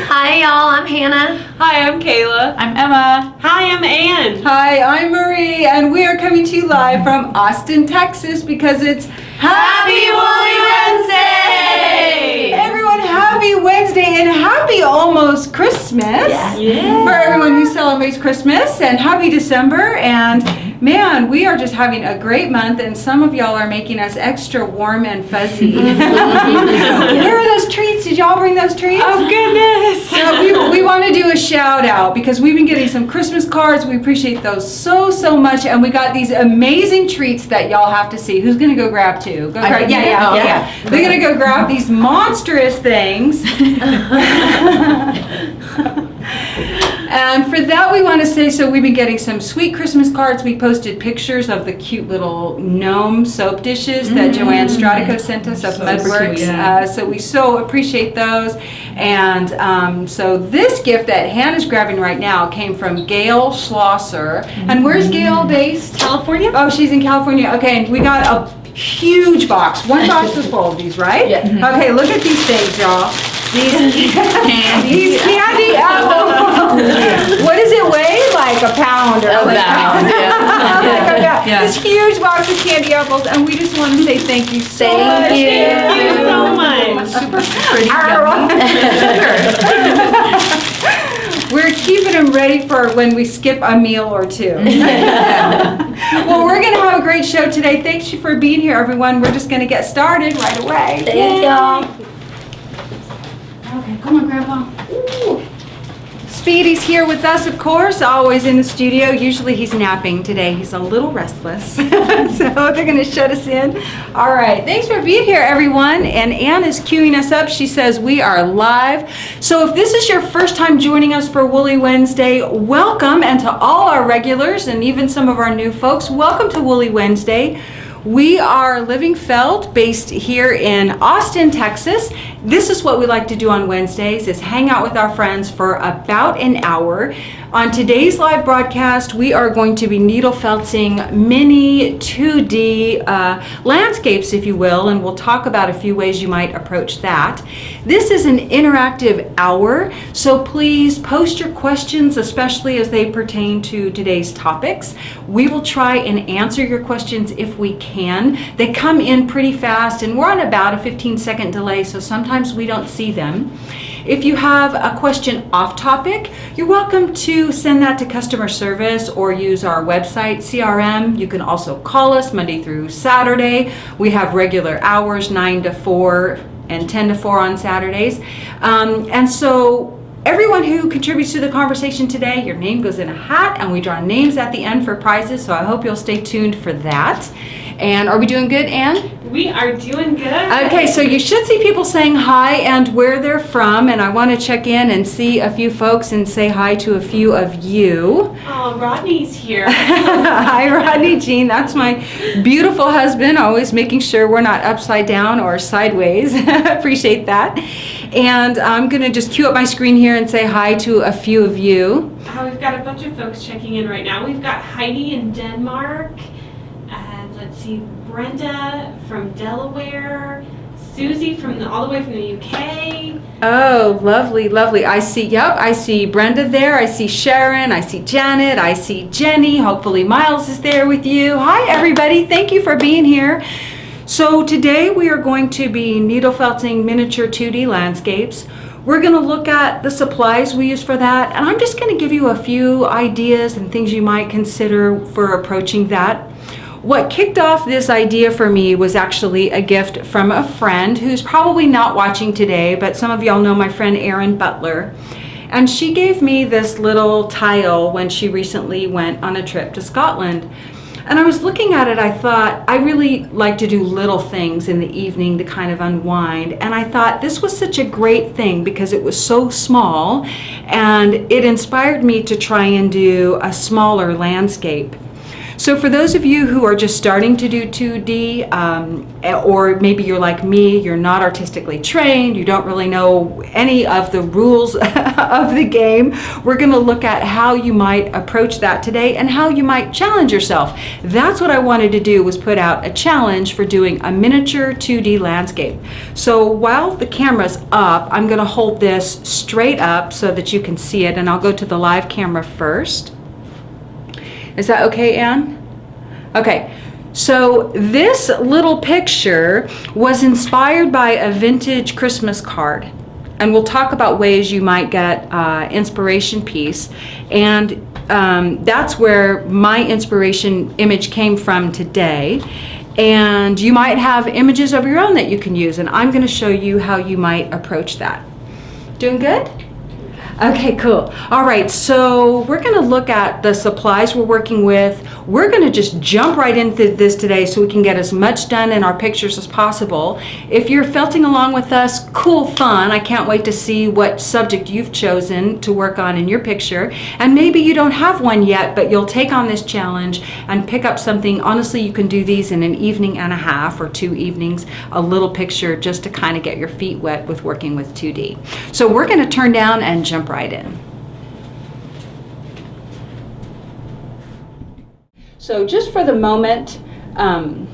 Hi, y'all. I'm Hannah. Hi, I'm Kayla. I'm Emma. Hi, I'm Ann. Hi, I'm Marie, and we are coming to you live from Austin, Texas, because it's Happy Woolly Wednesday! Everyone, happy Wednesday and happy almost Christmas. Yeah. For everyone who celebrates Christmas, and happy December. And man, we are just having a great month, and some of y'all are making us extra warm and fuzzy. Where are those treats? Did y'all bring those treats? Oh, goodness. So we want to do a shout out because we've been getting some Christmas cards. We appreciate those so much, and we got these amazing treats that y'all have to see. Who's gonna go grab two? Go grab. Yeah. They're gonna go grab these monstrous things. And for that, we want to say, so we've been getting some sweet Christmas cards. We posted pictures of the cute little gnome soap dishes that Joanne Stratico sent us of Mudworks. cute, yeah. So we so appreciate those. And so this gift that Hannah's grabbing right now came from Gail Schlosser. And where's Gail based? California? Oh, she's in California. Okay, and we got a huge box. One box was full of these, right? Yeah. Okay, look at these things, y'all. These candy apples. What does it weigh? Like a pound or A like pound, yeah. Like a pound. Yeah. This huge box of candy apples, and we just want to say thank you so Thank much. you. Thank you so much. Super pretty. We're keeping them ready for when we skip a meal or two. Well, we're going to have a great show today. Thanks you for being here, everyone. We're just going to get started right away. Thank y'all. Okay, come on, Grandpa. Ooh. Speedy's here with us, of course, always in the studio. Usually he's napping. Today he's a little restless. So they're going to shut us in. All right, thanks for being here, everyone. And Ann is queuing us up. She says we are live. So if this is your first time joining us for Woolly Wednesday, welcome. And to all our regulars and even some of our new folks, welcome to Woolly Wednesday. We are Living Felt, based here in Austin, Texas. This is what we like to do on Wednesdays, is hang out with our friends for about an hour. On today's live broadcast, we are going to be needle felting mini 2D landscapes, if you will, and we'll talk about a few ways you might approach that. This is an interactive hour, so please post your questions, especially as they pertain to today's topics. We will try and answer your questions if we can. They come in pretty fast, and we're on about a 15-second delay, so sometimes we don't see them. If you have a question off topic, you're welcome to send that to customer service or use our website, CRM. You can also call us Monday through Saturday. We have regular hours, 9 to 4 and 10 to 4 on Saturdays. And so everyone who contributes to the conversation today, your name goes in a hat, and we draw names at the end for prizes, so I hope you'll stay tuned for that. And are we doing good, Ann? We are doing good. Okay, so you should see people saying hi and where they're from, and I want to check in and see a few folks and say hi to a few of you. Oh, Rodney's here. Hi, Rodney Jean. That's my beautiful husband, always making sure we're not upside down or sideways. Appreciate that. And I'm going to just cue up my screen here and say hi to a few of you. We've got a bunch of folks checking in right now. We've got Heidi in Denmark. Let's see, Brenda from Delaware. Susie all the way from the UK. Oh, lovely, lovely. I see Brenda there. I see Sharon. I see Janet. I see Jenny. Hopefully Miles is there with you. Hi, everybody. Thank you for being here. So today we are going to be needle felting miniature 2D landscapes. We're going to look at the supplies we use for that, and I'm just going to give you a few ideas and things you might consider for approaching that. What kicked off this idea for me was actually a gift from a friend who's probably not watching today, but some of y'all know my friend Erin Butler. And she gave me this little tile when she recently went on a trip to Scotland. And I was looking at it, I thought, I really like to do little things in the evening to kind of unwind. And I thought this was such a great thing because it was so small, and it inspired me to try and do a smaller landscape. So for those of you who are just starting to do 2D, or maybe you're like me, you're not artistically trained, you don't really know any of the rules of the game, we're going to look at how you might approach that today and how you might challenge yourself. That's what I wanted to do, was put out a challenge for doing a miniature 2D landscape. So while the camera's up, I'm going to hold this straight up so that you can see it, and I'll go to the live camera first. Is that okay, Anne? Okay, so this little picture was inspired by a vintage Christmas card. And we'll talk about ways you might get inspiration piece. And that's where my inspiration image came from today. And you might have images of your own that you can use. And I'm going to show you how you might approach that. Doing good? Okay, cool. All right, so we're going to look at the supplies we're working with. We're going to just jump right into this today so we can get as much done in our pictures as possible. If you're felting along with us, cool, fun. I can't wait to see what subject you've chosen to work on in your picture. And maybe you don't have one yet, but you'll take on this challenge and pick up something. Honestly, you can do these in an evening and a half or 2 evenings, a little picture just to kind of get your feet wet with working with 2D. So we're going to turn down and jump right in. So just for the moment, I'm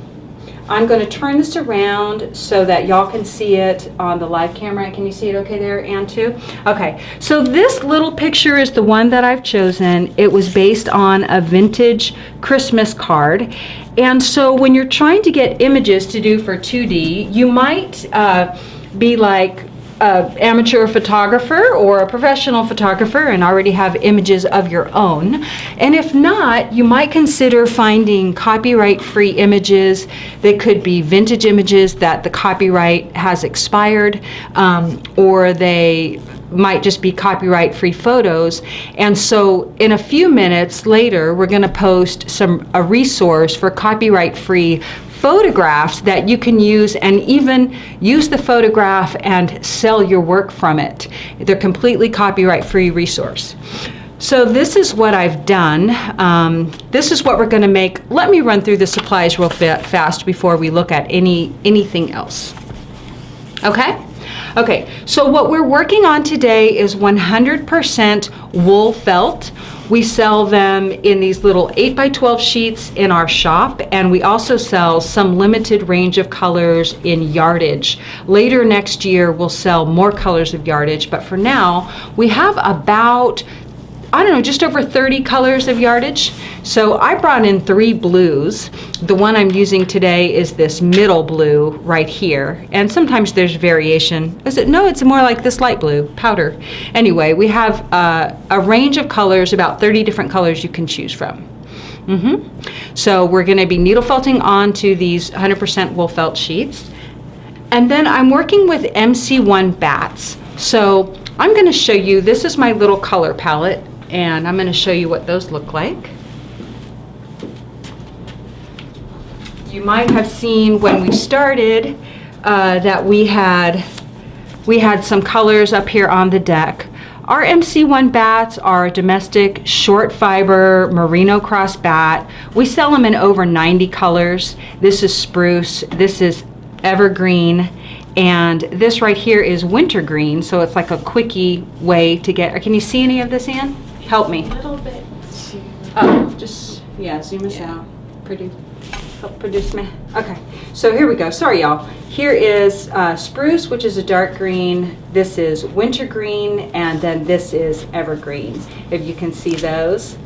going to turn this around so that y'all can see it on the live camera. Can you see it okay there, Ann, too? Okay, so this little picture is the one that I've chosen. It was based on a vintage Christmas card. And so when you're trying to get images to do for 2D, you might be like an amateur photographer or a professional photographer and already have images of your own. And if not, you might consider finding copyright-free images. They could be vintage images that the copyright has expired, or they might just be copyright-free photos. And so in a few minutes later, we're going to post a resource for copyright-free photographs that you can use, and even use the photograph and sell your work from it. They're completely copyright-free resource. So this is what I've done. This is what we're going to make. Let me run through the supplies real fast before we look at anything else. Okay? Okay, so what we're working on today is 100% wool felt. We sell them in these little 8x12 sheets in our shop, and we also sell some limited range of colors in yardage. Later next year, we'll sell more colors of yardage, but for now, we have about, I don't know, just over 30 colors of yardage. So I brought in 3 blues. The one I'm using today is this middle blue right here. And sometimes there's variation. Is it? No, it's more like this light blue, powder. Anyway, we have a range of colors, about 30 different colors you can choose from. So we're going to be needle felting onto these 100% wool felt sheets. And then I'm working with MC1 bats. So I'm going to show you, this is my little color palette, and I'm going to show you what those look like. You might have seen when we started that we had some colors up here on the deck. Our MC1 bats are a domestic short fiber merino cross bat. We sell them in over 90 colors. This is spruce, this is evergreen, and this right here is wintergreen, so it's like a quickie way to get, can you see any of this, Ann? Help me. A little bit. Oh, just, yeah, zoom us out. Help produce me. Okay, so here we go. Sorry, y'all. Here is spruce, which is a dark green. This is wintergreen, and then this is evergreen, if you can see those.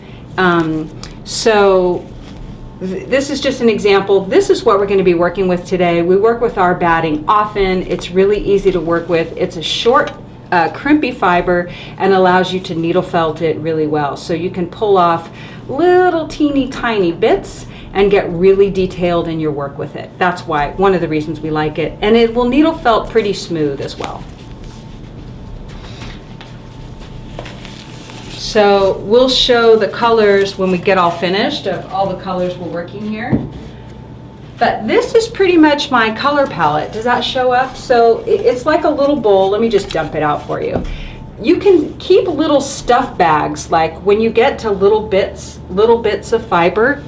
This is just an example. This is what we're going to be working with today. We work with our batting often. It's really easy to work with. It's a short, crimpy fiber and allows you to needle felt it really well. So you can pull off little teeny tiny bits and get really detailed in your work with it. That's why, one of the reasons we like it. And it will needle felt pretty smooth as well. So we'll show the colors when we get all finished of all the colors we're working here. But this is pretty much my color palette. Does that show up? So it's like a little bowl. Let me just dump it out for you. You can keep little stuff bags, like when you get to little bits of fiber,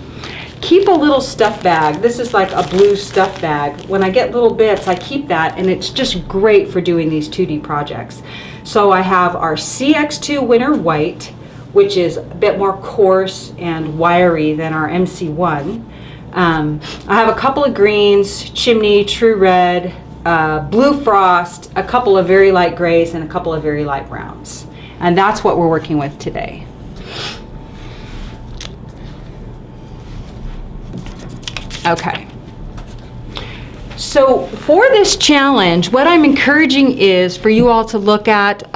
keep a little stuff bag. This is like a blue stuff bag. When I get little bits, I keep that, and it's just great for doing these 2D projects. So I have our CX2 Winter White, which is a bit more coarse and wiry than our MC1. I have a couple of greens, Chimney, True Red, Blue Frost, a couple of very light grays, and a couple of very light browns. And that's what we're working with today. Okay. So for this challenge, what I'm encouraging is for you all to look at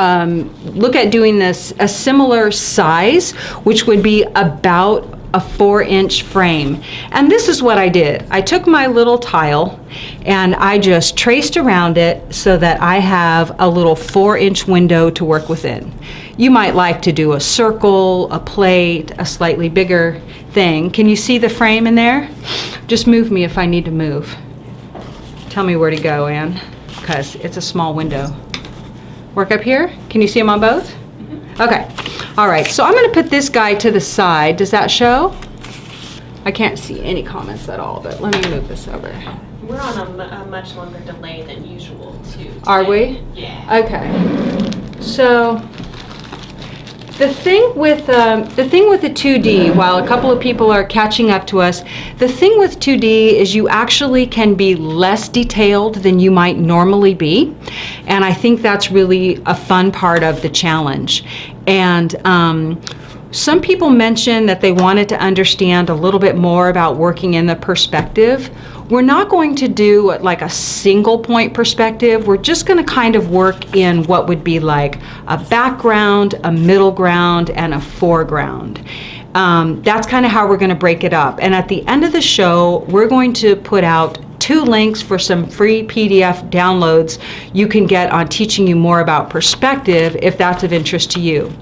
doing this a similar size, which would be about a 4-inch frame. And this is what I did. I took my little tile and I just traced around it so that I have a little 4-inch window to work within. You might like to do a circle, a plate, a slightly bigger thing. Can you see the frame in there? Just move me if I need to move. Tell me where to go, Ann, because it's a small window. Work up here? Can you see them on both? Okay. All right, so I'm going to put this guy to the side. Does that show? I can't see any comments at all, but let me move this over. We're on a much longer delay than usual, too. Today. Are we? Yeah. Okay. So the thing with the 2D, while a couple of people are catching up to us, the thing with 2D is you actually can be less detailed than you might normally be. And I think that's really a fun part of the challenge. And some people mentioned that they wanted to understand a little bit more about working in the perspective. We're not going to do like a single point perspective. We're just going to kind of work in what would be like a background, a middle ground, and a foreground. That's kind of how we're going to break it up. And at the end of the show, we're going to put out 2 links for some free PDF downloads you can get on teaching you more about perspective if that's of interest to you.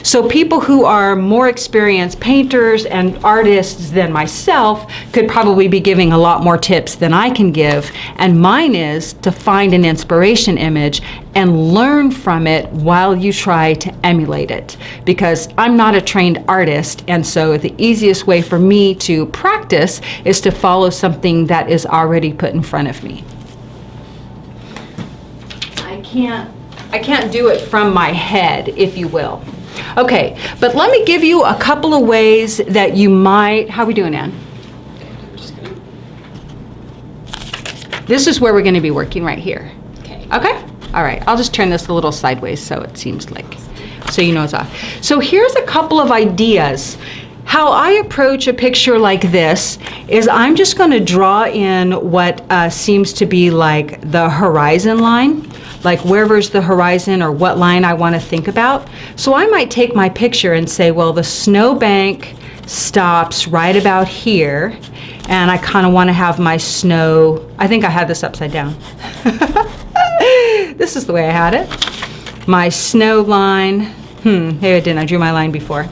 So people who are more experienced painters and artists than myself could probably be giving a lot more tips than I can give, and mine is to find an inspiration image and learn from it while you try to emulate it, because I'm not a trained artist, and so the easiest way for me to practice is to follow something that is already put in front of me. I can't do it from my head, if you will. Okay, but let me give you a couple of ways that you might, how are we doing, Ann? This is where we're going to be working right here. Okay. Okay? All right, I'll just turn this a little sideways so it seems like, so you know it's off. So here's a couple of ideas. How I approach a picture like this is I'm just going to draw in what seems to be like the horizon line, like wherever's the horizon or what line I want to think about. So I might take my picture and say, well, the snowbank stops right about here, and I kind of want to have my snow, I think I had this upside down. This is the way I had it. My snow line, maybe I didn't, I drew my line before.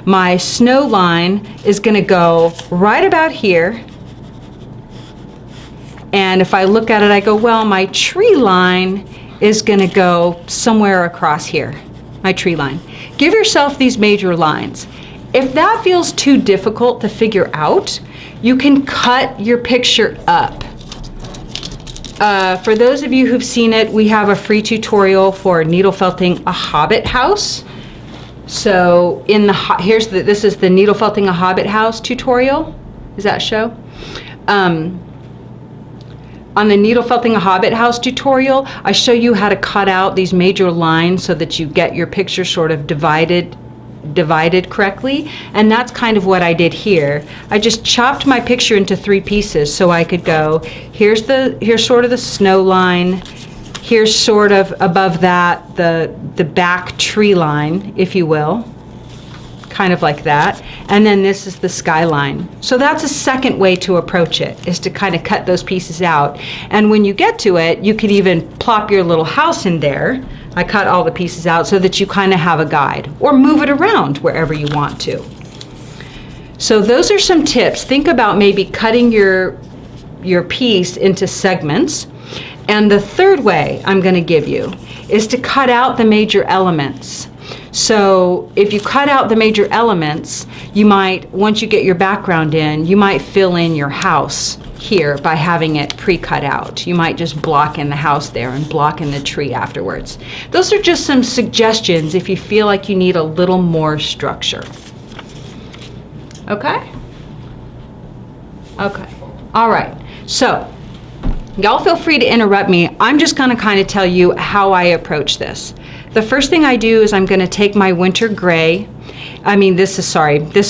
My snow line is going to go right about here. And if I look at it, I go, well, my tree line is going to go somewhere across here, my tree line. Give yourself these major lines. If that feels too difficult to figure out, you can cut your picture up. For those of you who've seen it, we have a free tutorial for needle felting a hobbit house. So in the this is the needle felting a hobbit house tutorial. Does that show? On the needle felting a hobbit house tutorial, I show you how to cut out these major lines so that you get your picture sort of divided correctly, and that's kind of what I did here. I just chopped my picture into 3 pieces so I could go, here's sort of the snow line, here's sort of above that the back tree line, if you will, kind of like that, and then this is the skyline. So that's a second way to approach it, is to kind of cut those pieces out, and when you get to it, you could even plop your little house in there. I cut all the pieces out so that you kind of have a guide, or move it around wherever you want to. So those are some tips. Think about maybe cutting your piece into segments. And the third way I'm going to give you is to cut out the major elements. So if you cut out the major elements, you might, once you get your background in, you might fill in your house here by having it pre-cut out. You might just block in the house there and block in the tree afterwards. Those are just some suggestions if you feel like you need a little more structure. Okay? Okay. All right. So, y'all feel free to interrupt me. I'm just going to kind of tell you how I approach this. The first thing I do is I'm going to take my winter gray. This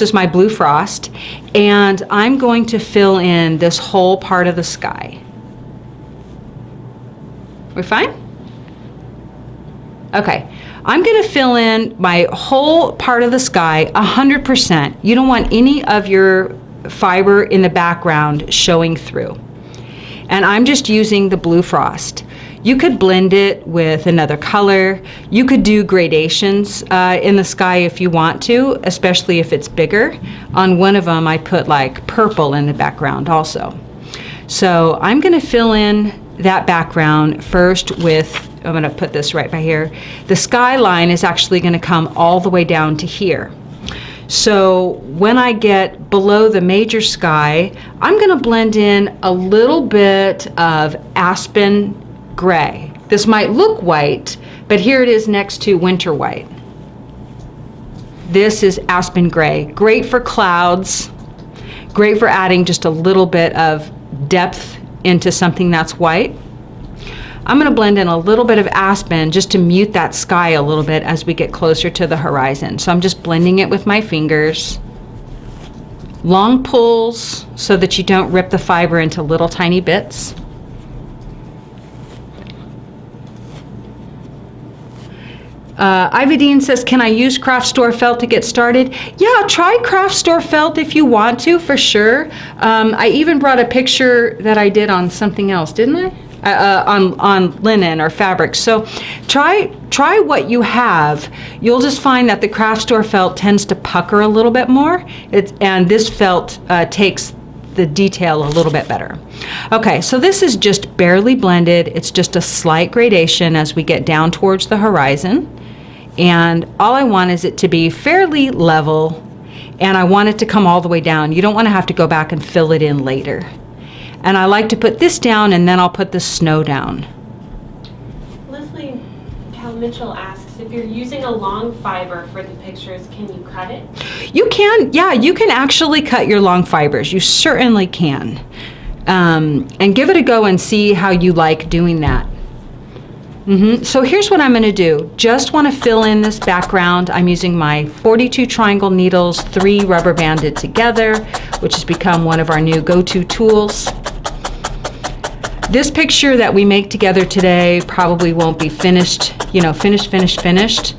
is my blue frost, and I'm going to fill in this whole part of the sky. We fine? Okay. I'm going to fill in my whole part of the sky 100%. You don't want any of your fiber in the background showing through. And I'm just using the blue frost. You could blend it with another color. You could do gradations in the sky if you want to, especially if it's bigger. On one of them, I put like purple in the background also. So I'm going to fill in that background first with, I'm going to put this right by here. The skyline is actually going to come all the way down to here. So when I get below the major sky, I'm going to blend in a little bit of aspen gray. This might look white, but here it is next to winter white. This is aspen gray. Great for clouds, great for adding just a little bit of depth into something that's white. I'm going to blend in a little bit of aspen just to mute that sky a little bit as we get closer to the horizon. So I'm just blending it with my fingers. Long pulls so that you don't rip the fiber into little tiny bits. Ivy Dean says, can I use craft store felt to get started? Yeah, try craft store felt if you want to, for sure. I even brought a picture that I did on something else, didn't I? On linen or fabric. So try what you have. You'll just find that the craft store felt tends to pucker a little bit more. And this felt takes the detail a little bit better. Okay, so this is just barely blended. It's just a slight gradation as we get down towards the horizon. And all I want is it to be fairly level, and I want it to come all the way down. You don't want to have to go back and fill it in later. And I like to put this down, and then I'll put the snow down. Leslie Cal Mitchell asks, if you're using a long fiber for the pictures, can you cut it? You can, yeah, you can actually cut your long fibers. You certainly can. And give it a go and see how you like doing that. So here's what I'm going to do. Just want to fill in this background. I'm using my 42 triangle needles, 3 rubber banded together, which has become one of our new go-to tools. This picture that we make together today probably won't be finished, finished.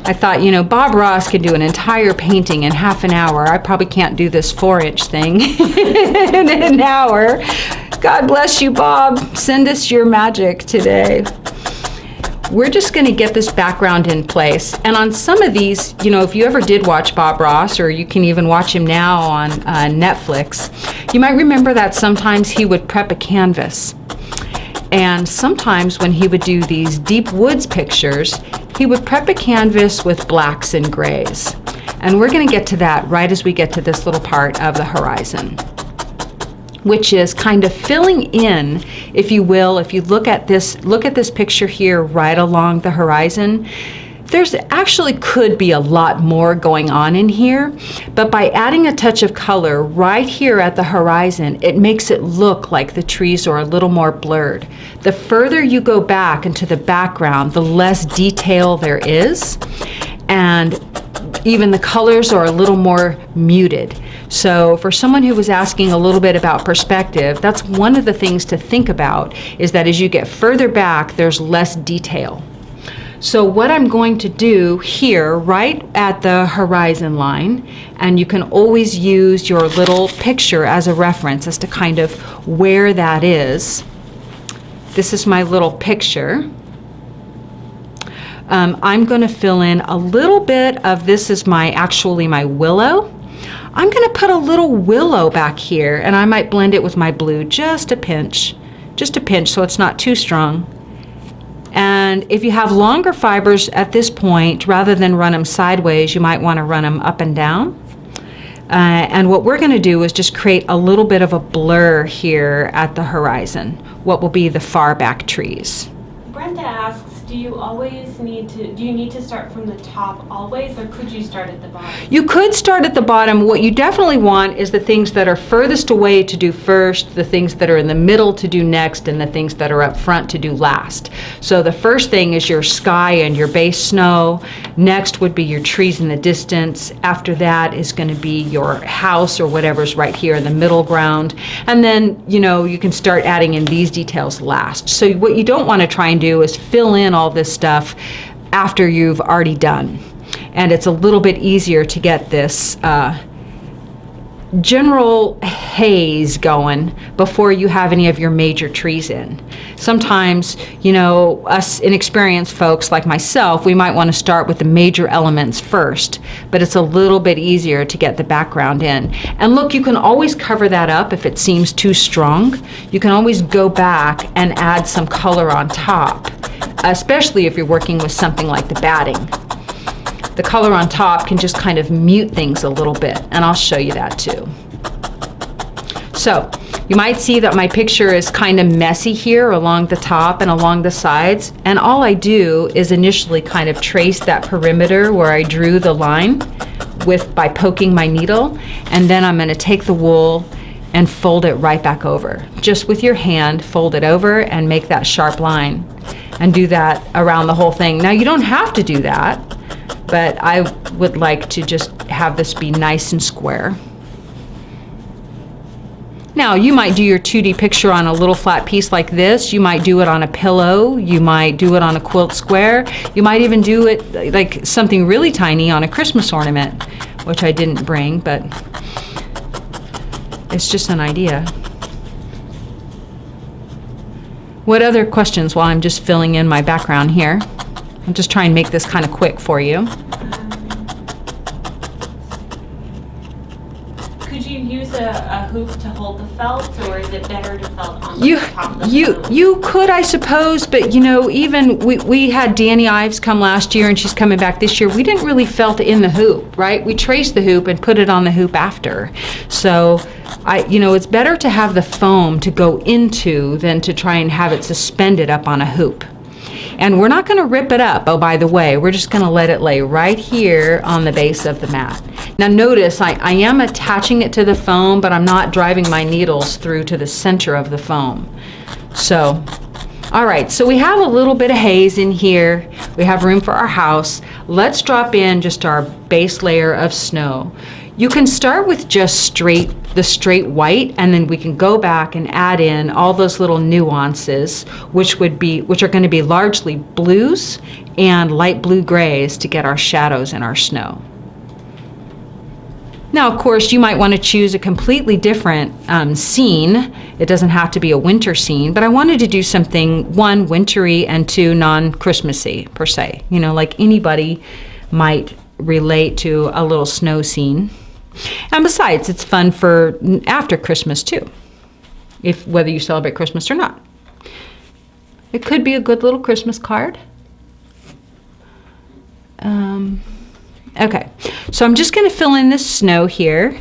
I thought, Bob Ross can do an entire painting in half an hour. I probably can't do this 4-inch thing in an hour. God bless you, Bob. Send us your magic today. We're just going to get this background in place. And on some of these, if you ever did watch Bob Ross, or you can even watch him now on Netflix, you might remember that sometimes he would prep a canvas. And sometimes when he would do these deep woods pictures, he would prep a canvas with blacks and grays. And we're going to get to that right as we get to this little part of the horizon, which is kind of filling in, if you will. If you look at this picture here right along the horizon, there's actually could be a lot more going on in here, but by adding a touch of color right here at the horizon, it makes it look like the trees are a little more blurred. The further you go back into the background, the less detail there is, and even the colors are a little more muted. So for someone who was asking a little bit about perspective, that's one of the things to think about, is that as you get further back, there's less detail. So what I'm going to do here, right at the horizon line, and you can always use your little picture as a reference as to kind of where that is. This is my little picture. I'm going to fill in a little bit of, this is actually my willow. I'm going to put a little willow back here, and I might blend it with my blue, just a pinch so it's not too strong. And if you have longer fibers at this point, rather than run them sideways, you might want to run them up and down. And what we're going to do is just create a little bit of a blur here at the horizon, what will be the far back trees. Brenda asks, do you need to start from the top always, or could you start at the bottom? You could start at the bottom. What you definitely want is the things that are furthest away to do first, the things that are in the middle to do next, and the things that are up front to do last. So the first thing is your sky and your base snow. Next would be your trees in the distance. After that is going to be your house or whatever's right here in the middle ground. And then, you can start adding in these details last. So what you don't want to try and do is fill in all this stuff after you've already done. And it's a little bit easier to get this general haze going before you have any of your major trees in. Sometimes, us inexperienced folks like myself, we might want to start with the major elements first, but it's a little bit easier to get the background in. And look, you can always cover that up if it seems too strong. You can always go back and add some color on top, especially if you're working with something like the batting. The color on top can just kind of mute things a little bit, and I'll show you that too. So you might see that my picture is kind of messy here along the top and along the sides, and all I do is initially kind of trace that perimeter where I drew the line by poking my needle, and then I'm going to take the wool and fold it right back over. Just with your hand, fold it over and make that sharp line, and do that around the whole thing. Now you don't have to do that, but I would like to just have this be nice and square. Now, you might do your 2D picture on a little flat piece like this. You might do it on a pillow. You might do it on a quilt square. You might even do it like something really tiny on a Christmas ornament, which I didn't bring, but it's just an idea. What other questions while I'm just filling in my background here? I'll just try and make this kind of quick for you. Could you use a hoop to hold the felt, or is it better to felt on the top of the felt? You could, I suppose, but even we had Danny Ives come last year, and she's coming back this year. We didn't really felt in the hoop, right? We traced the hoop and put it on the hoop after. So it's better to have the foam to go into than to try and have it suspended up on a hoop. And we're not going to rip it up, oh, by the way. We're just going to let it lay right here on the base of the mat. Now notice I am attaching it to the foam, but I'm not driving my needles through to the center of the foam. So, all right, so we have a little bit of haze in here. We have room for our house. Let's drop in just our base layer of snow. You can start with just the straight white, and then we can go back and add in all those little nuances, which are going to be largely blues and light blue grays to get our shadows in our snow. Now, of course, you might want to choose a completely different scene. It doesn't have to be a winter scene, but I wanted to do something, one, wintry, and two, non-Christmassy, per se. Like anybody might relate to a little snow scene. And besides, it's fun for after Christmas too, whether you celebrate Christmas or not. It could be a good little Christmas card. Okay, so I'm just going to fill in this snow here,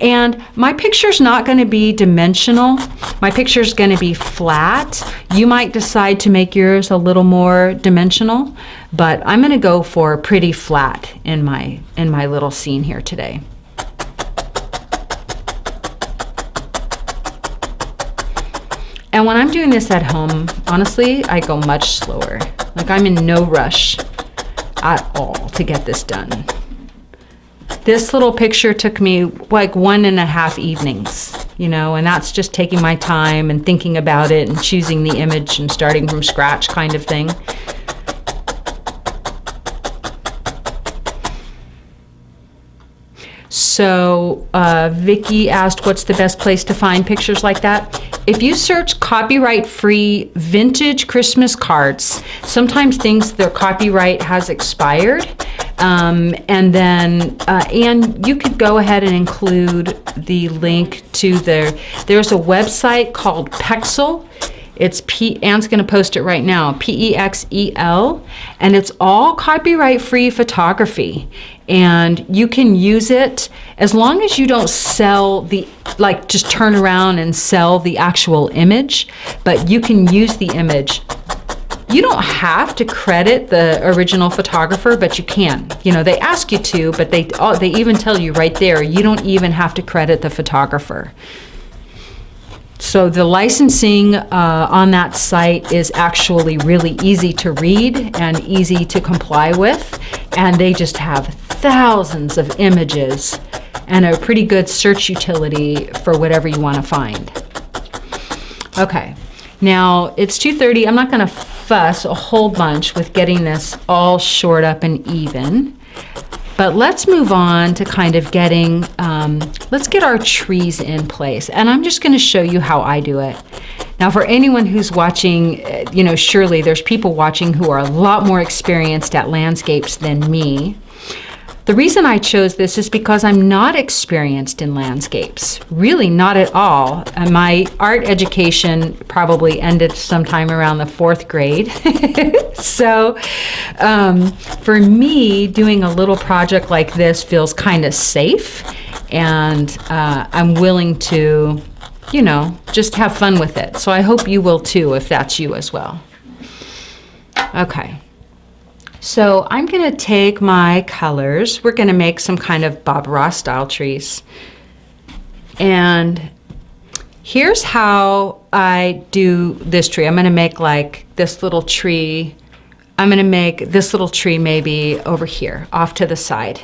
and my picture's not going to be dimensional. My picture's going to be flat. You might decide to make yours a little more dimensional, but I'm going to go for pretty flat in my little scene here today. And when I'm doing this at home, honestly, I go much slower. Like I'm in no rush at all to get this done. This little picture took me like 1.5 evenings, and that's just taking my time and thinking about it and choosing the image and starting from scratch kind of thing. So Vicki asked, what's the best place to find pictures like that? If you search copyright-free vintage Christmas cards, sometimes their copyright has expired, and you could go ahead and include the link to there's a website called Pexel, It's Anne's going to post it right now, Pexel, and it's all copyright-free photography. And you can use it as long as you don't sell just turn around and sell the actual image, but you can use the image. You don't have to credit the original photographer, but you can. They ask you to, but they even tell you right there, you don't even have to credit the photographer. So the licensing on that site is actually really easy to read and easy to comply with, and they just have thousands of images and a pretty good search utility for whatever you want to find. Okay, now it's 2:30. I'm not going to fuss a whole bunch with getting this all shored up and even. But let's move on to kind of getting, let's get our trees in place. And I'm just going to show you how I do it. Now, for anyone who's watching, surely there's people watching who are a lot more experienced at landscapes than me. The reason I chose this is because I'm not experienced in landscapes, really not at all. My art education probably ended sometime around the 4th grade. So for me, doing a little project like this feels kind of safe, and I'm willing to, just have fun with it. So I hope you will too, if that's you as well. Okay. So I'm going to take my colors. We're going to make some kind of Bob Ross style trees. And here's how I do this tree. I'm going to make like this little tree. I'm going to make this little tree maybe over here, off to the side.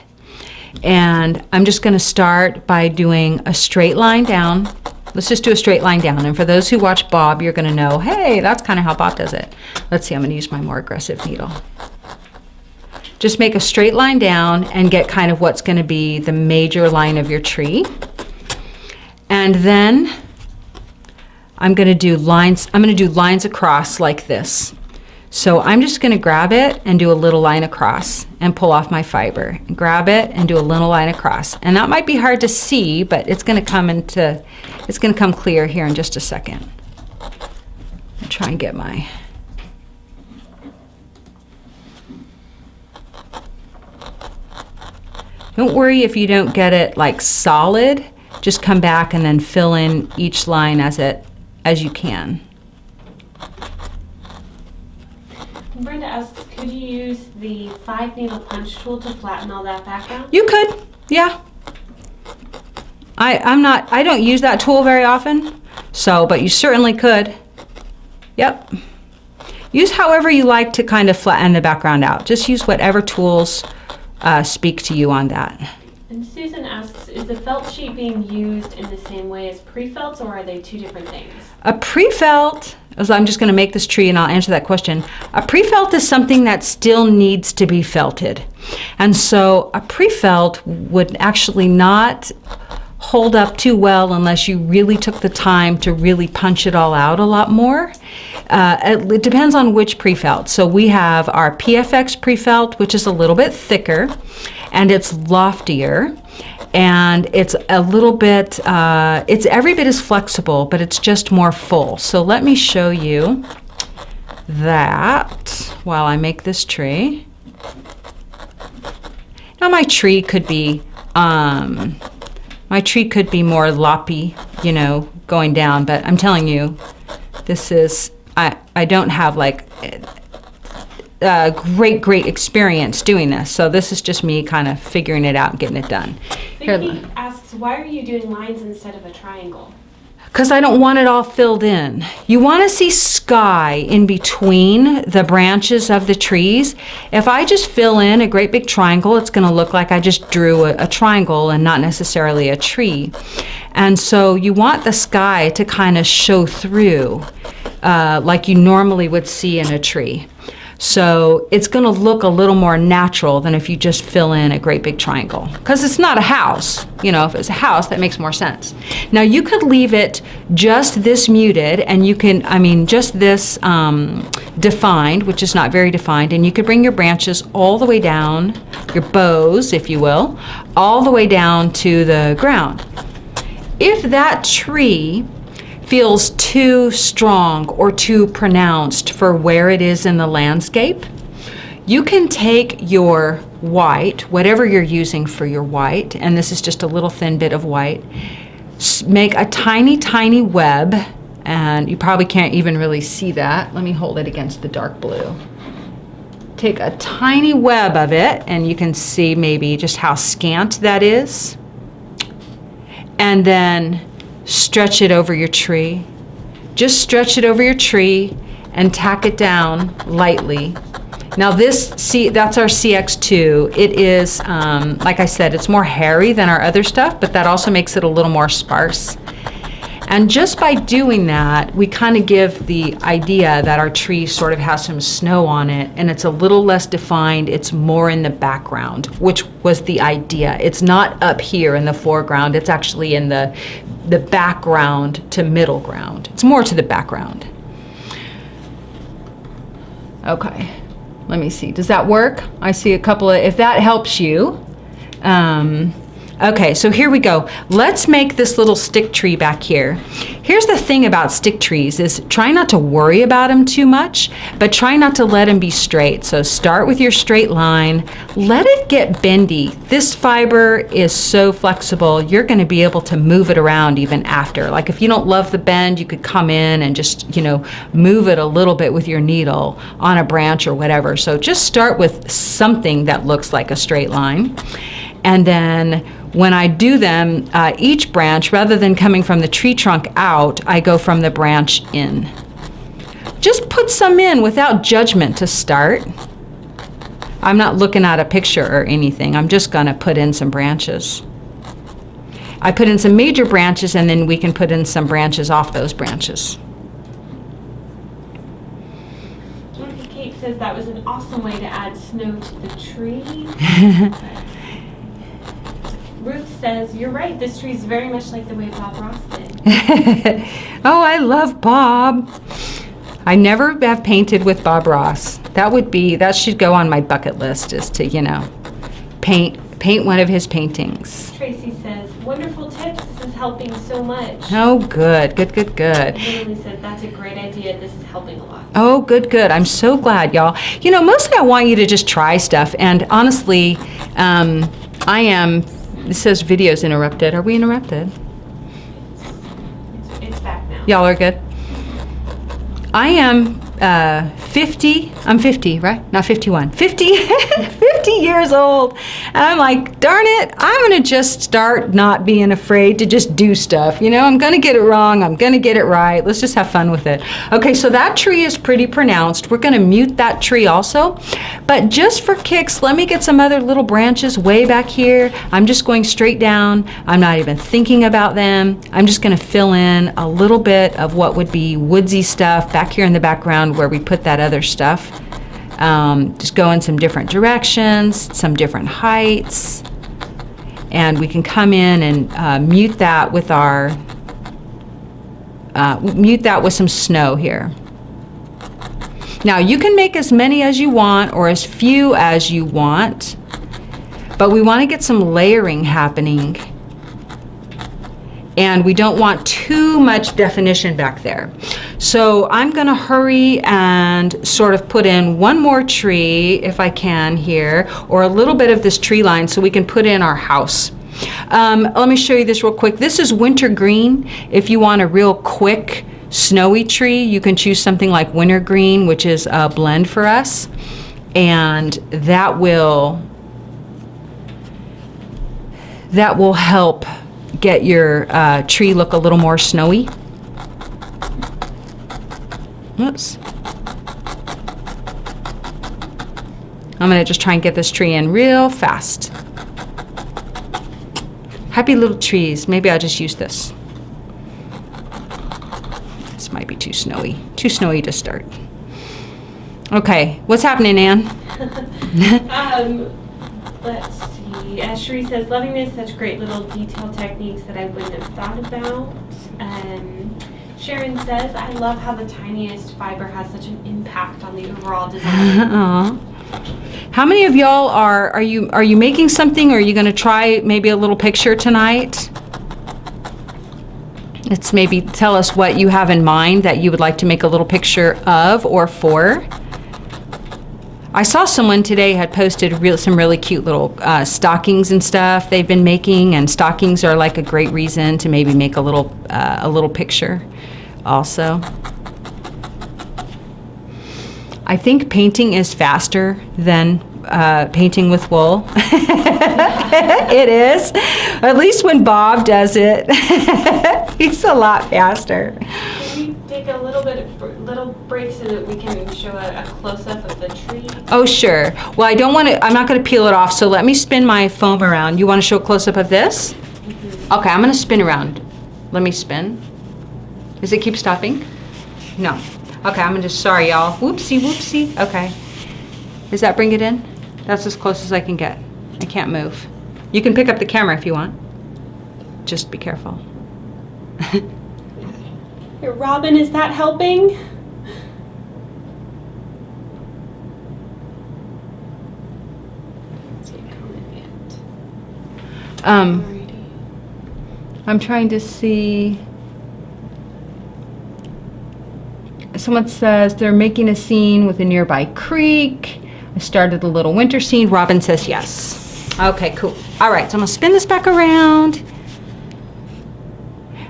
And I'm just going to start by doing a straight line down. Let's just do a straight line down. And for those who watch Bob, you're going to know, hey, that's kind of how Bob does it. Let's see, I'm going to use my more aggressive needle. Just make a straight line down and get kind of what's going to be the major line of your tree. And then I'm going to do lines. I'm going to do lines across like this. So I'm just going to grab it and do a little line across and pull off my fiber. And grab it and do a little line across. And that might be hard to see, but it's going to come clear here in just a second. I'll try and get my... Don't worry if you don't get it like solid. Just come back and then fill in each line as you can. Brenda asks, could you use the 5-needle punch tool to flatten all that background? You could, yeah. I don't use that tool very often, but you certainly could. Yep. Use however you like to kind of flatten the background out. Just use whatever tools speak to you on that. And Susan asks, is the felt sheet being used in the same way as pre-felts, or are they two different things? A pre-felt, so I'm just going to make this tree and I'll answer that question. A pre-felt is something that still needs to be felted. And so a pre-felt would actually not hold up too well unless you really took the time to really punch it all out a lot more. It depends on which pre-felt. So we have our PFX pre-felt, which is a little bit thicker and it's loftier, and it's a little bit, it's every bit as flexible, but it's just more full. So let me show you that while I make this tree. Now my tree could be more loppy, going down, but I'm telling you, this is, I don't have like great experience doing this. So this is just me kind of figuring it out and getting it done. Vicky asks, why are you doing lines instead of a triangle? Because I don't want it all filled in. You want to see sky in between the branches of the trees. If I just fill in a great big triangle, it's going to look like I just drew a triangle and not necessarily a tree. And so you want the sky to kind of show through like you normally would see in a tree. So it's going to look a little more natural than if you just fill in a great big triangle. Because it's not a house. If it's a house, that makes more sense. Now you could leave it just this muted, and you can, just this defined, which is not very defined, and you could bring your branches all the way down, your bows, if you will, all the way down to the ground. If that tree feels too strong or too pronounced for where it is in the landscape, you can take your white, whatever you're using for your white, and this is just a little thin bit of white, make a tiny, tiny web, and you probably can't even really see that. Let me hold it against the dark blue. Take a tiny web of it, and you can see maybe just how scant that is. And then stretch it over your tree. Just stretch it over your tree and tack it down lightly. Now that's our CX2. It is, like I said, it's more hairy than our other stuff, but that also makes it a little more sparse. And just by doing that, we kind of give the idea that our tree sort of has some snow on it, and it's a little less defined. It's more in the background, which was the idea. It's not up here in the foreground. It's actually in the background to middle ground. It's more to the background. Okay, let me see. Does that work? I see a couple of, if that helps you. Okay, so here we go. Let's make this little stick tree back here. Here's the thing about stick trees is try not to worry about them too much, but try not to let them be straight. So start with your straight line, let it get bendy. This fiber is so flexible, you're gonna be able to move it around even after. Like if you don't love the bend, you could come in and just, move it a little bit with your needle on a branch or whatever. So just start with something that looks like a straight line. And then when I do them, each branch, rather than coming from the tree trunk out, I go from the branch in. Just put some in without judgment to start. I'm not looking at a picture or anything. I'm just gonna put in some branches. I put in some major branches, and then we can put in some branches off those branches. Dorothy Kate says that was an awesome way to add snow to the tree. Ruth says, you're right, this tree is very much like the way Bob Ross did. Oh, I love Bob. I never have painted with Bob Ross. That should go on my bucket list, is to, paint one of his paintings. Tracy says, wonderful tips, this is helping so much. Oh, good. Lily said, that's a great idea, this is helping a lot. Oh, good. I'm so glad, y'all. Mostly I want you to just try stuff, and honestly, it says video's interrupted. Are we interrupted? It's back now. Y'all are good? I am 50. I'm 50, right? Not 51. 50 years old. And I'm like, darn it, I'm going to just start not being afraid to just do stuff. I'm going to get it wrong. I'm going to get it right. Let's just have fun with it. Okay, so that tree is pretty pronounced. We're going to mute that tree also. But just for kicks, let me get some other little branches way back here. I'm just going straight down. I'm not even thinking about them. I'm just going to fill in a little bit of what would be woodsy stuff back here in the background where we put that other stuff. Just go in some different directions, some different heights, and we can come in and mute that with some snow here. Now you can make as many as you want or as few as you want, but we want to get some layering happening. And we don't want too much definition back there. So I'm going to hurry and sort of put in one more tree, if I can here, or a little bit of this tree line so we can put in our house. Let me show you this real quick. This is wintergreen. If you want a real quick snowy tree, you can choose something like wintergreen, which is a blend for us. And that will help get your tree look a little more snowy. Oops. I'm going to just try and get this tree in real fast. Happy little trees. Maybe I'll just use this. This might be too snowy. Too snowy to start. Okay, what's happening, Ann? Let's see. Cherie says, loving this, such great little detail techniques that I wouldn't have thought about. Sharon says, I love how the tiniest fiber has such an impact on the overall design. How many of y'all are you making something, or are you going to try maybe a little picture tonight? Let's maybe tell us what you have in mind that you would like to make a little picture of or for. I saw someone today had posted some really cute little stockings and stuff they've been making, and stockings are like a great reason to maybe make a little picture also. I think painting is faster than painting with wool. It is. At least when Bob does it, he's a lot faster. Can we take a little break so that we can show a close-up of the tree? Oh, sure. Well, I'm not going to peel it off, so let me spin my foam around. You want to show a close-up of this? Mm-hmm. Okay, I'm going to spin around. Let me spin. Does it keep stopping? No. Okay, I'm just, sorry, y'all. Whoopsie, whoopsie. Okay. Does that bring it in? That's as close as I can get. I can't move. You can pick up the camera if you want. Just be careful. Here, Robin, is that helping? See a comment yet. Alrighty. I'm trying to see. Someone says they're making a scene with a nearby creek. I started a little winter scene. Robin says yes. Okay, cool. All right, so I'm gonna spin this back around.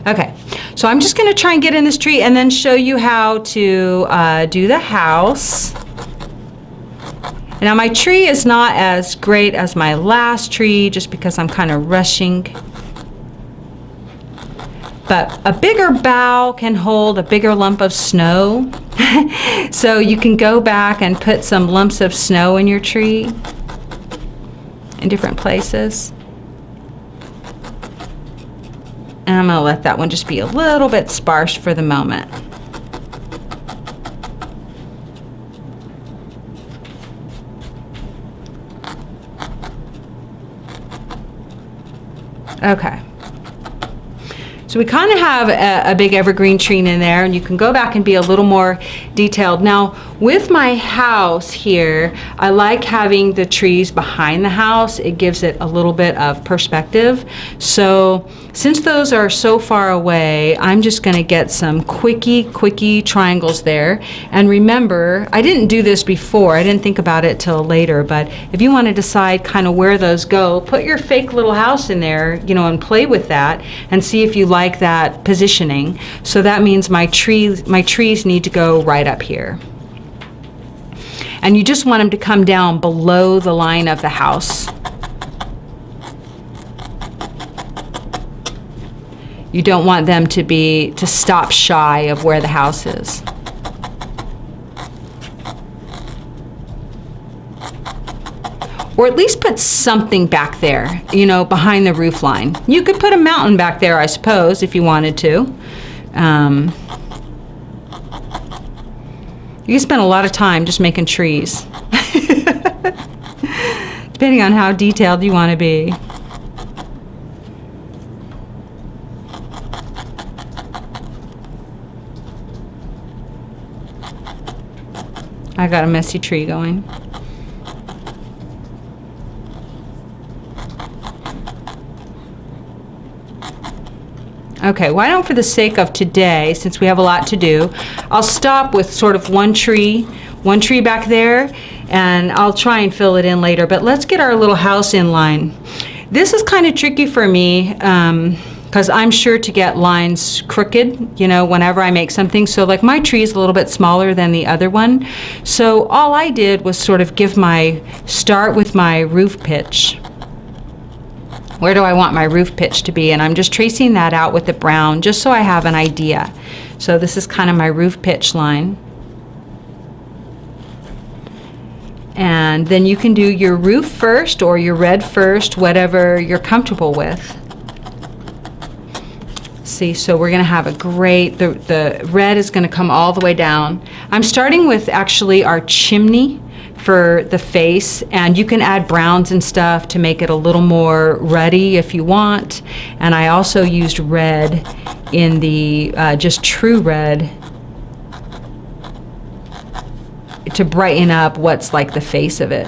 Okay, so I'm just gonna try and get in this tree and then show you how to do the house. Now my tree is not as great as my last tree just because I'm kind of rushing. But a bigger bough can hold a bigger lump of snow. So you can go back and put some lumps of snow in your tree in different places. And I'm gonna let that one just be a little bit sparse for the moment. Okay. So we kind of have a big evergreen tree in there, and you can go back and be a little more detailed. Now, with my house here, I like having the trees behind the house. It gives it a little bit of perspective. So since those are so far away, I'm just gonna get some quickie triangles there. And remember, I didn't do this before. I didn't think about it till later, but if you want to decide kind of where those go, put your fake little house in there, you know, and play with that and see if you like that positioning. So that means my trees need to go right up here. And you just want them to come down below the line of the house. You don't want them to stop shy of where the house is. Or at least put something back there, you know, behind the roof line. You could put a mountain back there, I suppose, if you wanted to. You can spend a lot of time just making trees. Depending on how detailed you want to be. I got a messy tree going. Okay, why don't, for the sake of today, since we have a lot to do, I'll stop with sort of one tree back there, and I'll try and fill it in later. But let's get our little house in line. This is kind of tricky for me because I'm sure to get lines crooked, you know, whenever I make something. So like my tree is a little bit smaller than the other one. So all I did was sort of start with my roof pitch. Where do I want my roof pitch to be? And I'm just tracing that out with the brown just so I have an idea. So this is kind of my roof pitch line. And then you can do your roof first or your red first, whatever you're comfortable with. See, so we're gonna have a great, the red is gonna come all the way down. I'm starting with actually our chimney for the face, and you can add browns and stuff to make it a little more ruddy if you want. And I also used red in the just true red to brighten up what's like the face of it.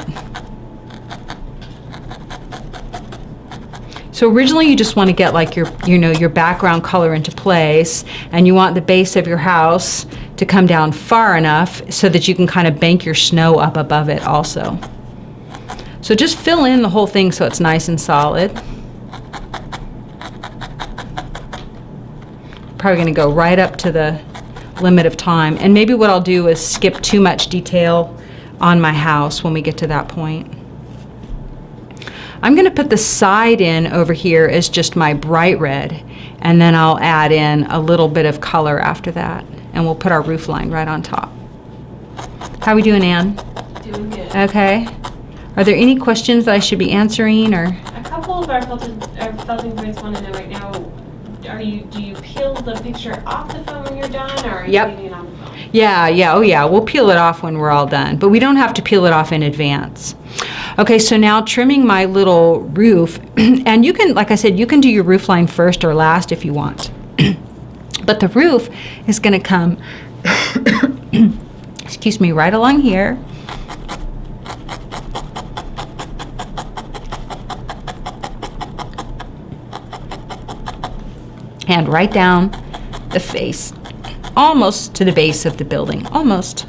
So So originally you just want to get like your background color into place, and you want the base of your house to come down far enough so that you can kind of bank your snow up above it also. So just fill in the whole thing so it's nice and solid. Probably going to go right up to the limit of time, and maybe what I'll do is skip too much detail on my house when we get to that point. I'm going to put the side in over here as just my bright red, and then I'll add in a little bit of color after that, and we'll put our roof line right on top. How are we doing, Ann? Doing good. Okay. Are there any questions that I should be answering, or? A couple of our felting boys want to know right now, do you peel the picture off the phone when you're done, or are you leaving it on the phone? Yeah, oh yeah, we'll peel it off when we're all done, but we don't have to peel it off in advance. Okay, so now trimming my little roof, and you can, like I said, you can do your roof line first or last if you want. But the roof is going to come, excuse me, right along here. And right down the face, almost to the base of the building, almost.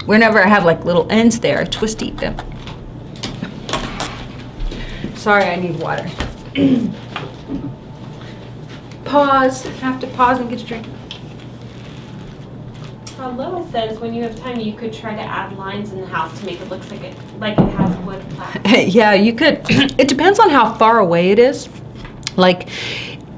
Whenever I have like little ends there, I twist eat them. Sorry, I need water. Pause, have to pause and get a drink. Lois says when you have time, you could try to add lines in the house to make it look like it has wood plaque. Yeah, you could. It depends on how far away it is. Like,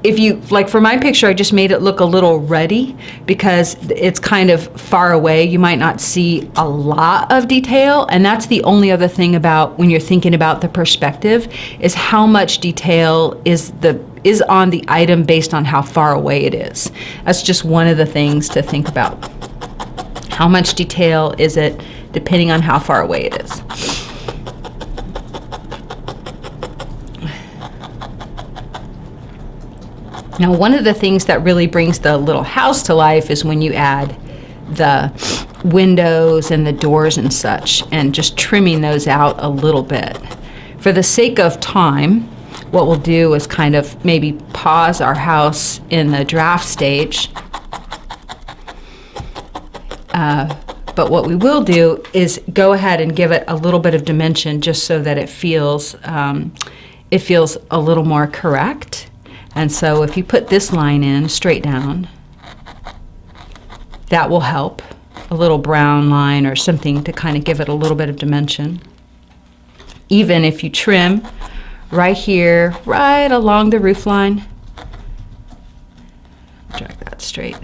if you, like for my picture, I just made it look a little ruddy because it's kind of far away. You might not see a lot of detail, and that's the only other thing about when you're thinking about the perspective is how much detail is on the item based on how far away it is. That's just one of the things to think about. How much detail is it depending on how far away it is. Now, one of the things that really brings the little house to life is when you add the windows and the doors and such, and just trimming those out a little bit. For the sake of time, what we'll do is kind of maybe pause our house in the draft stage. But what we will do is go ahead and give it a little bit of dimension just so that it feels a little more correct. And so if you put this line in straight down, that will help. A little brown line or something to kind of give it a little bit of dimension. Even if you trim right here, right along the roof line, drag that straight.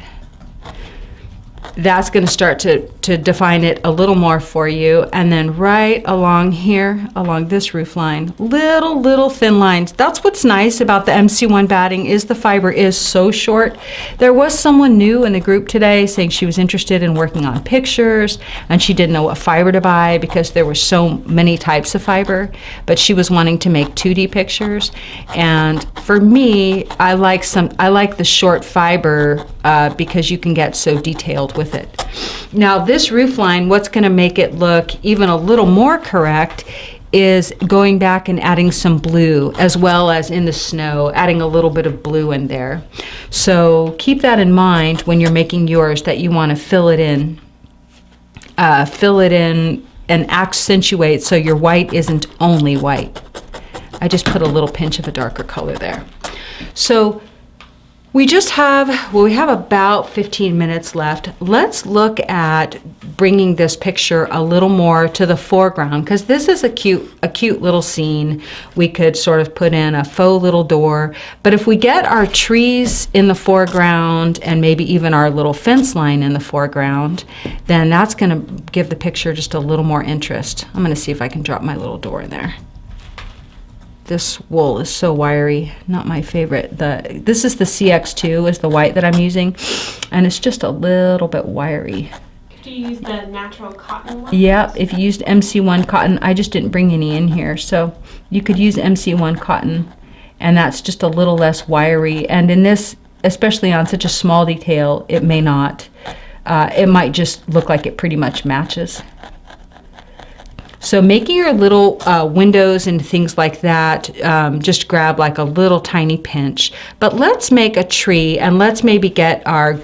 That's going to start to define it a little more for you. And then right along here, along this roof line, little thin lines. That's what's nice about the MC1 batting is the fiber is so short. There was someone new in the group today saying she was interested in working on pictures, and she didn't know what fiber to buy because there were so many types of fiber, but she was wanting to make 2D pictures. And for me, I like the short fiber because you can get so detailed with it. Now this roof line, what's going to make it look even a little more correct is going back and adding some blue, as well as in the snow, adding a little bit of blue in there. So keep that in mind when you're making yours, that you want to fill it in and accentuate so your white isn't only white. I just put a little pinch of a darker color there. So we have about 15 minutes left. Let's look at bringing this picture a little more to the foreground, because this is a cute little scene. We could sort of put in a faux little door, but if we get our trees in the foreground and maybe even our little fence line in the foreground, then that's going to give the picture just a little more interest. I'm going to see if I can drop my little door in there. This wool is so wiry, not my favorite. This is the CX2 is the white that I'm using, and it's just a little bit wiry. Could you use the natural cotton one? Yep, if you used MC1 cotton, I just didn't bring any in here, so you could use MC1 cotton, and that's just a little less wiry. And in this, especially on such a small detail, it may not. It might just look like it pretty much matches. So making your little windows and things like that, just grab like a little tiny pinch. But let's make a tree, and let's maybe get our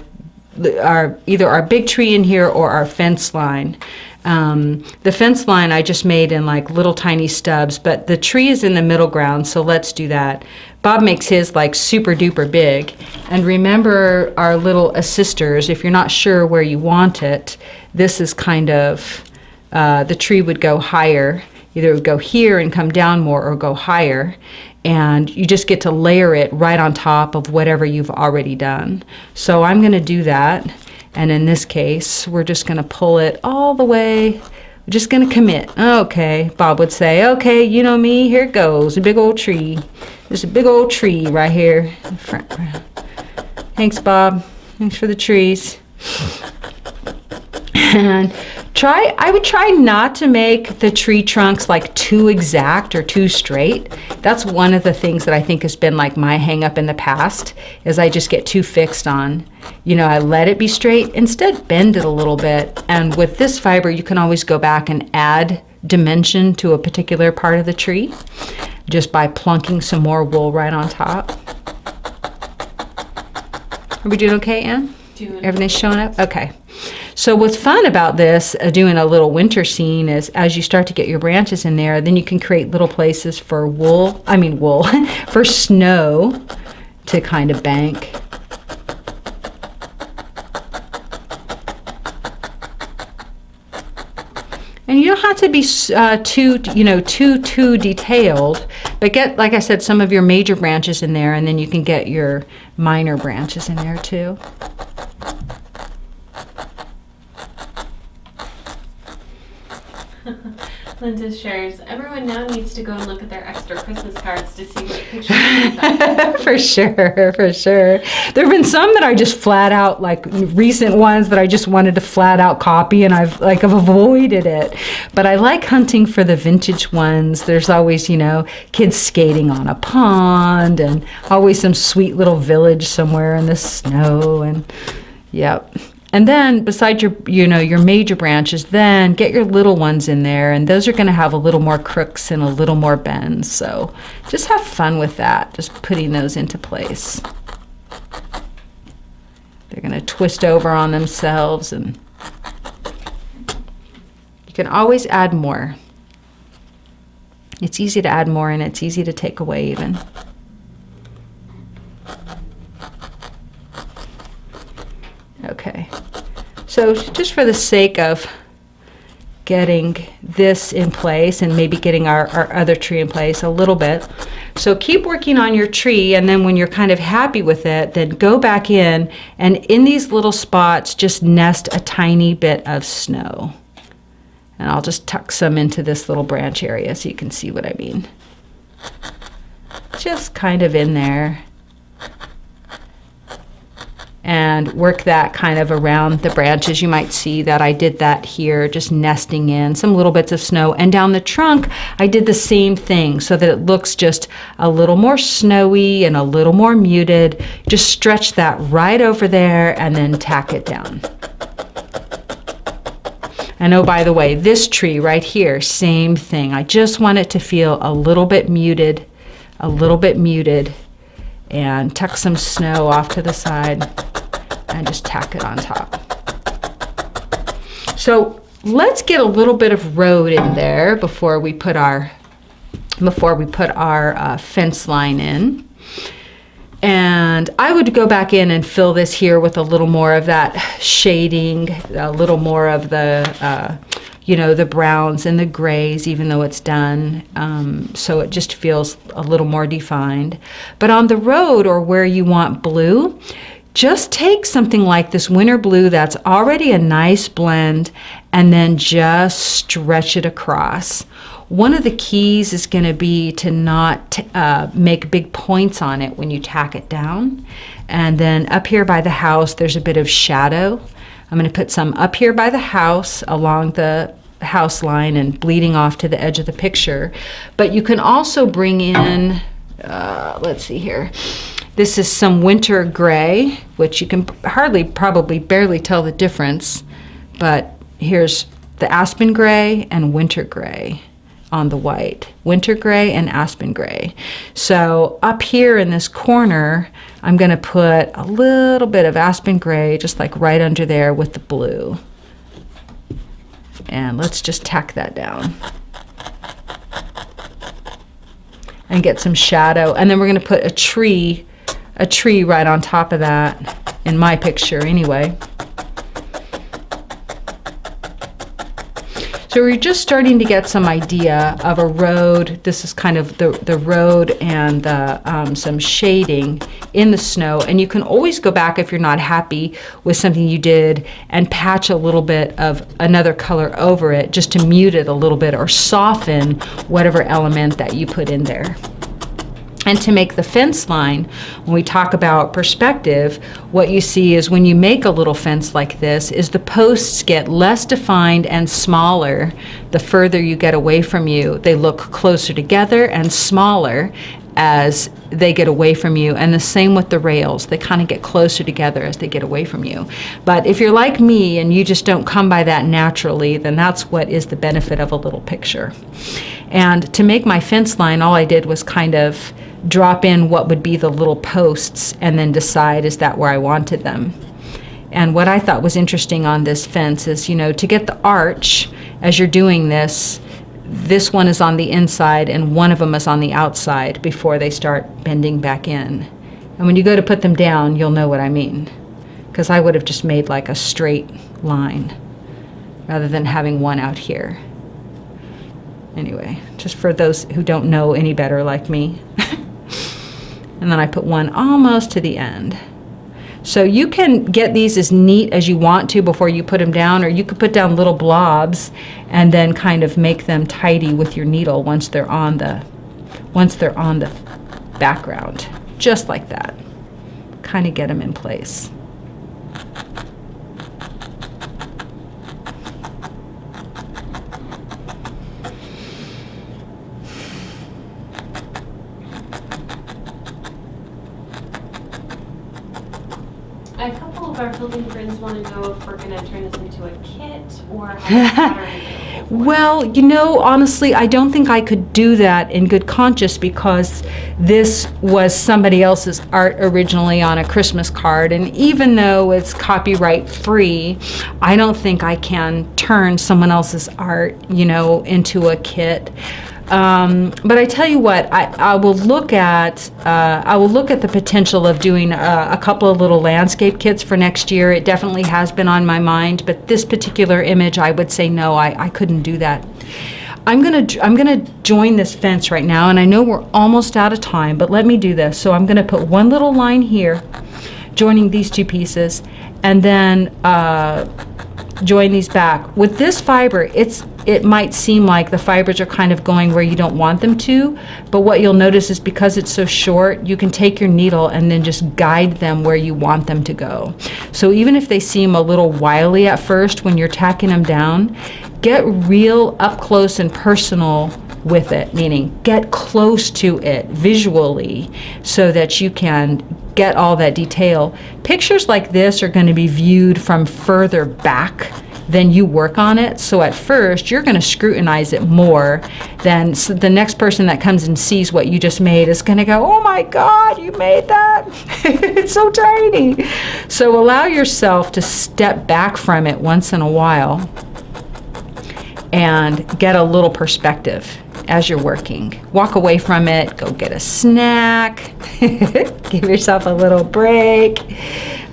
either our big tree in here or our fence line. The fence line I just made in like little tiny stubs, but the tree is in the middle ground, so let's do that. Bob makes his like super duper big. And remember our little assisters, if you're not sure where you want it, this is kind of, the tree would go higher. Either it would go here and come down more or go higher. And you just get to layer it right on top of whatever you've already done. So I'm going to do that. And in this case, we're just going to pull it all the way. We're just going to commit. Okay, Bob would say, okay, you know me, here it goes, a big old tree. There's a big old tree right here in the front. Thanks, Bob. Thanks for the trees. And I would try not to make the tree trunks like too exact or too straight. That's one of the things that I think has been like my hang up in the past, is I just get too fixed on, I let it be straight. Instead, bend it a little bit. And with this fiber, you can always go back and add dimension to a particular part of the tree just by plunking some more wool right on top. Are we doing okay, Ann? Everything's showing up? Okay. So what's fun about this, doing a little winter scene, is as you start to get your branches in there, then you can create little places for for snow to kind of bank. And you don't have to be too detailed, but get, like I said, some of your major branches in there, and then you can get your minor branches in there too. Linda shares, everyone now needs to go and look at their extra Christmas cards to see what pictures they've got. For sure. There have been some that I just flat out, like recent ones that I just wanted to flat out copy, and I've avoided it. But I like hunting for the vintage ones. There's always, kids skating on a pond, and always some sweet little village somewhere in the snow, and yep. And then besides your major branches, then get your little ones in there, and those are going to have a little more crooks and a little more bends. So just have fun with that, just putting those into place. They're going to twist over on themselves, and you can always add more. It's easy to add more, and it's easy to take away even. Okay, so just for the sake of getting this in place and maybe getting our other tree in place a little bit, so keep working on your tree, and then when you're kind of happy with it, then go back in, and in these little spots just nest a tiny bit of snow. And I'll just tuck some into this little branch area so you can see what I mean. Just kind of in there. And work that kind of around the branches. You might see that I did that here, just nesting in some little bits of snow. And down the trunk, I did the same thing so that it looks just a little more snowy and a little more muted. Just stretch that right over there and then tack it down. And oh, by the way, this tree right here, same thing. I just want it to feel a little bit muted, and tuck some snow off to the side and just tack it on top. So let's get a little bit of road in there before we put our fence line in. And I would go back in and fill this here with a little more of that shading, a little more of the the browns and the grays, even though it's done, so it just feels a little more defined. But on the road, or where you want blue, just take something like this winter blue that's already a nice blend, and then just stretch it across. One of the keys is going to be to not make big points on it when you tack it down. And then up here by the house, there's a bit of shadow. I'm going to put some up here by the house along the house line and bleeding off to the edge of the picture. But you can also bring in, let's see here. This is some winter gray, which you can probably barely tell the difference. But here's the aspen gray and winter gray on the white. Winter gray and aspen gray. So up here in this corner, I'm going to put a little bit of aspen gray, just like right under there with the blue. And let's just tack that down. And get some shadow. And then we're going to put a tree right on top of that, in my picture anyway. So we're just starting to get some idea of a road. This is kind of the road and some shading in the snow. And you can always go back if you're not happy with something you did and patch a little bit of another color over it just to mute it a little bit or soften whatever element that you put in there. And to make the fence line, when we talk about perspective, what you see is when you make a little fence like this is the posts get less defined and smaller the further you get away from you. They look closer together and smaller as they get away from you. And the same with the rails. They kind of get closer together as they get away from you. But if you're like me and you just don't come by that naturally, then that's what is the benefit of a little picture. And to make my fence line, all I did was kind of drop in what would be the little posts and then decide, is that where I wanted them? And what I thought was interesting on this fence is, you know, to get the arch, as you're doing this one is on the inside and one of them is on the outside before they start bending back in. And when you go to put them down, you'll know what I mean. Because I would have just made like a straight line rather than having one out here. Anyway, just for those who don't know any better like me. And then I put one almost to the end. So you can get these as neat as you want to before you put them down, or you could put down little blobs and then kind of make them tidy with your needle once they're on the background, just like that. Kind of get them in place. A couple of our building friends want to know if we're going to turn this into a kit or have a pattern. Well, you know, honestly, I don't think I could do that in good conscience because this was somebody else's art originally on a Christmas card. And even though it's copyright free, I don't think I can turn someone else's art, you know, into a kit. But I tell you what, I will look at the potential of doing a couple of little landscape kits for next year. It definitely has been on my mind, but this particular image, I would say no, I couldn't do that. I'm gonna join this fence right now, and I know we're almost out of time, but let me do this. So I'm gonna put one little line here, joining these two pieces, and then join these back. With this fiber, it might seem like the fibers are kind of going where you don't want them to, but what you'll notice is because it's so short, you can take your needle and then just guide them where you want them to go. So even if they seem a little wily at first when you're tacking them down, get real up close and personal with it, meaning get close to it visually so that you can get all that detail. Pictures like this are going to be viewed from further back than you work on it. So at first, you're going to scrutinize it more than the next person that comes and sees what you just made is going to go, oh my God, you made that? It's so tiny. So allow yourself to step back from it once in a while and get a little perspective as you're working. Walk away from it, go get a snack, give yourself a little break.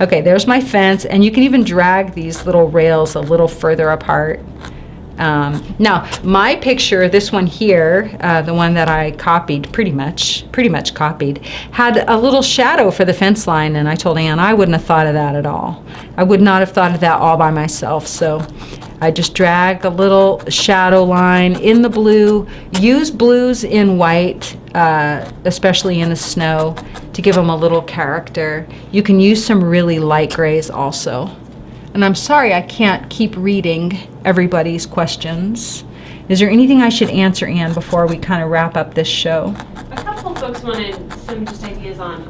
Okay, there's my fence, and you can even drag these little rails a little further apart. Now, my picture, this one here, the one that I copied, pretty much copied, had a little shadow for the fence line, and I told Ann I wouldn't have thought of that at all. I would not have thought of that all by myself, so I just dragged a little shadow line in the blue. Use blues in white, especially in the snow, to give them a little character. You can use some really light grays also. And I'm sorry I can't keep reading everybody's questions. Is there anything I should answer, Ann, before we kind of wrap up this show? A couple of folks wanted some just ideas on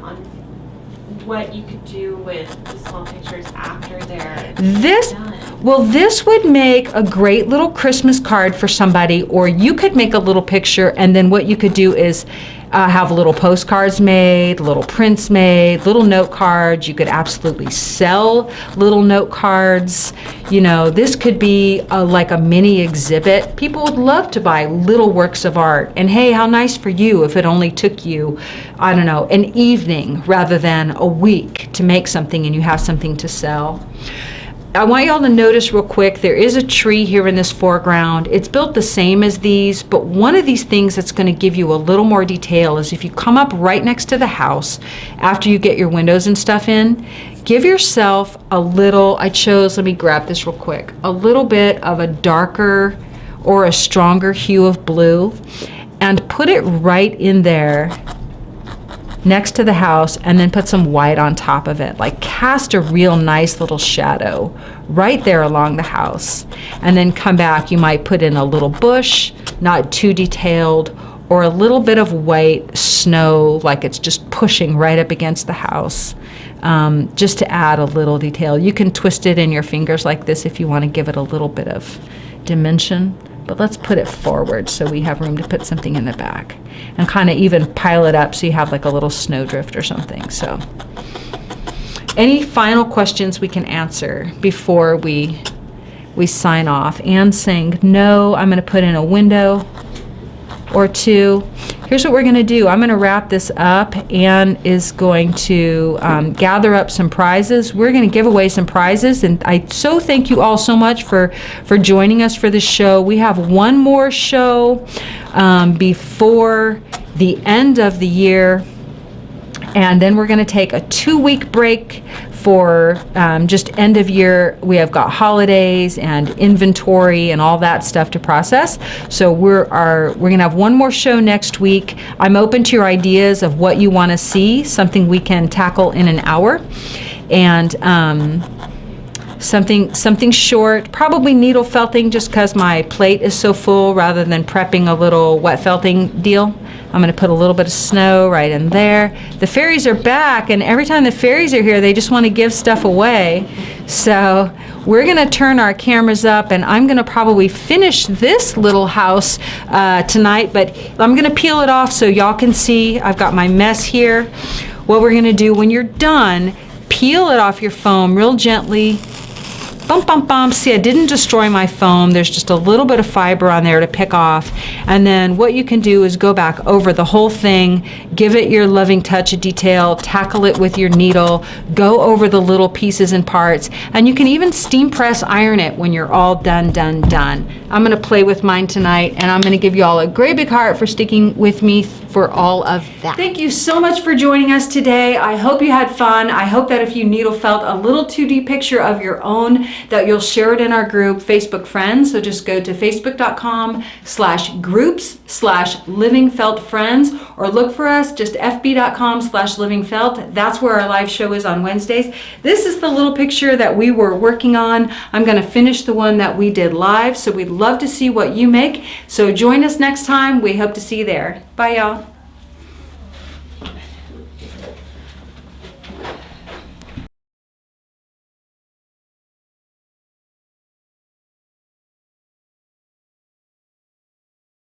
what you could do with the small pictures after they're This, done. well, this would make a great little Christmas card for somebody, or you could make a little picture, and then what you could do is have little postcards made, little prints made, little note cards. You could absolutely sell little note cards. You know, this could be like a mini exhibit. People would love to buy little works of art. And hey, how nice for you if it only took you, I don't know, an evening rather than a week to make something and you have something to sell. I want y'all to notice real quick, there is a tree here in this foreground. It's built the same as these, but one of these things that's going to give you a little more detail is if you come up right next to the house after you get your windows and stuff in, give yourself a little, let me grab this real quick, a little bit of a darker or a stronger hue of blue and put it right in there next to the house, and then put some white on top of it. Like cast a real nice little shadow right there along the house. And then come back, you might put in a little bush, not too detailed, or a little bit of white snow, like it's just pushing right up against the house, just to add a little detail. You can twist it in your fingers like this if you want to give it a little bit of dimension. But let's put it forward so we have room to put something in the back, and kind of even pile it up so you have like a little snowdrift or something. So any final questions we can answer before we sign off? Anne's saying, no, I'm going to put in a window or two. Here's what we're going to do. I'm going to wrap this up. Anne is going to gather up some prizes. We're going to give away some prizes, and I so thank you all so much for joining us for this show. We have one more show before the end of the year, and then we're going to take a 2-week break for just end of year. We have got holidays and inventory and all that stuff to process. So we're going to have one more show next week. I'm open to your ideas of what you want to see, something we can tackle in an hour, and something short, probably needle felting, just because my plate is so full, rather than prepping a little wet felting deal. I'm going to put a little bit of snow right in there. The fairies are back, and every time the fairies are here, they just want to give stuff away. So we're going to turn our cameras up, and I'm going to probably finish this little house tonight, but I'm going to peel it off so y'all can see. I've got my mess here. What we're going to do when you're done, peel it off your foam real gently. Bump, bump, bump. See, I didn't destroy my foam. There's just a little bit of fiber on there to pick off. And then what you can do is go back over the whole thing, give it your loving touch of detail, tackle it with your needle, go over the little pieces and parts, and you can even steam press iron it when you're all done. I'm going to play with mine tonight, and I'm going to give you all a great big heart for sticking with me for all of that. Thank you so much for joining us today. I hope you had fun. I hope that if you needle felt a little 2D picture of your own, that you'll share it in our group, Facebook Friends. So just go to facebook.com/groups/livingfeltfriends, or look for us, just fb.com/livingfelt. That's where our live show is on Wednesdays. This is the little picture that we were working on. I'm going to finish the one that we did live, so we'd love to see what you make. So join us next time. We hope to see you there. Bye, y'all.